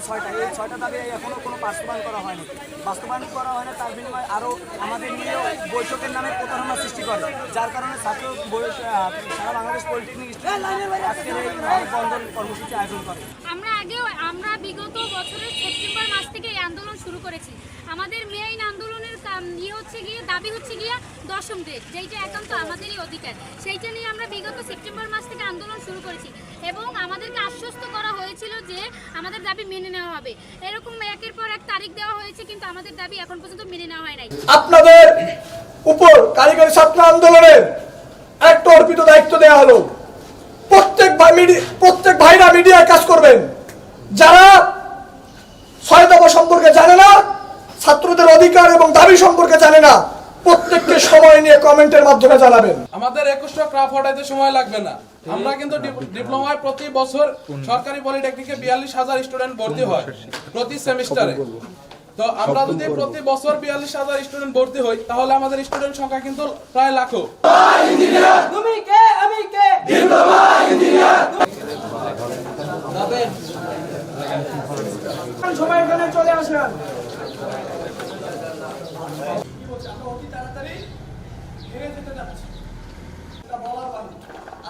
ছয়টা, এই ছয়টা দাবি এখনও কোনো বাস্তবায়ন করা হয়নি। বাস্তবায়ন করা হয় না, তার বিনিময়ে আরও আমাদের নিয়েও বৈঠকের নামে প্রতারণা সৃষ্টি করে, যার কারণে ছাত্র সারা বাংলাদেশ পলিটেকনিক স্টুডেন্ট আজকের এই বন্ধন কর্মসূচি আয়োজন করে। আমরা বিগত বছরের সেপ্টেম্বর মাস থেকে এই আন্দোলন শুরু করেছি। আমাদের মেইন আন্দোলনের দাবি হচ্ছে গিয়া দশম ডেট, যেইটা একান্ত আমাদেরই অধিকার। সেইটা নিয়ে আমরা বিগত সেপ্টেম্বর মাস থেকে আন্দোলন শুরু করেছি এবং আমাদেরকে আশ্বস্ত করা হয়েছিল যে আমাদের দাবি মেনে নেওয়া হবে। এরকম একের পর এক তারিখ দেওয়া হয়েছে, কিন্তু আমাদের দাবি এখন পর্যন্ত মেনে নেওয়া হয় নাই। আপনাদের উপর কারিগরি ছাত্র আন্দোলনের একটা অর্পিত দায়িত্ব দেওয়া হলো। প্রত্যেক ভাইরা মিডিয়ায় কাজ করবেন। যারা ৬ দফা সম্পর্কে জানে না, ছাত্রদের অধিকার এবং দাবি সম্পর্কে জানে না, প্রত্যেককে সময় নিয়ে কমেন্টের মাধ্যমে জানাবেন। আমাদের 21টা ক্রাফট হটাইতে সময় লাগবে না। আমরা কিন্তু ডিপ্লোমায় প্রতি বছর সরকারি পলিটেকনিকে ৪২,০০০ স্টুডেন্ট ভর্তি হয় প্রতি সেমিস্টারে। তো আমরা যদি প্রতি বছর ৪২,০০০ স্টুডেন্ট ভর্তি হই, তাহলে আমাদের স্টুডেন্ট সংখ্যা কিন্তু প্রায় লাখো। তুমি কে, আমি কে, ডিপ্লোমা ইঞ্জিনিয়ার। সবাই এখানে চলে আসেন। অতি তাড়াতাড়ি হেরে যেতে যাচ্ছি, এটা বলার বাণী।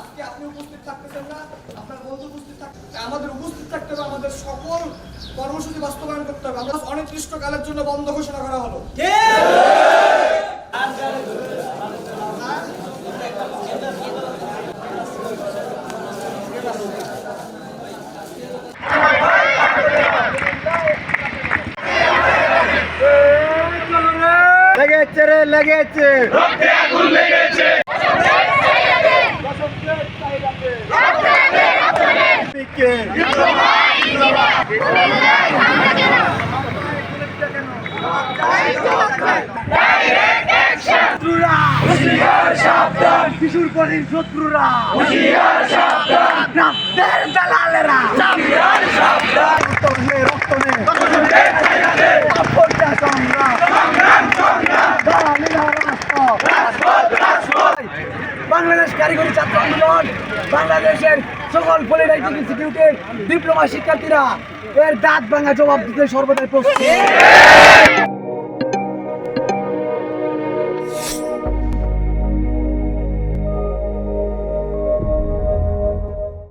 আজকে আপনি উপস্থিত থাকতেছেন না, আপনার বন্ধু উপস্থিত থাকতে, আমাদের উপস্থিত থাকতে হবে, আমাদের সকল কর্মসূচি বাস্তবায়ন করতে হবে। আমরা অনির্দিষ্টকালের জন্য বন্ধ ঘোষণা করা হলো। লেগেছে রে, লেগেছে, রক্তে আগুন লেগেছে, শিশুর কঠিন শত্রুরা, দালালেরা, রক্ত নেই, বাংলাদেশ কারিগরি ছাত্র আন্দোলন, বাংলাদেশের সকল পলিটেকনিক ইনস্টিটিউটের ডিপ্লোমা শিক্ষার্থীরা এর দাঁত ভাঙা জবাব দিতে সর্বদাই প্রস্তুত।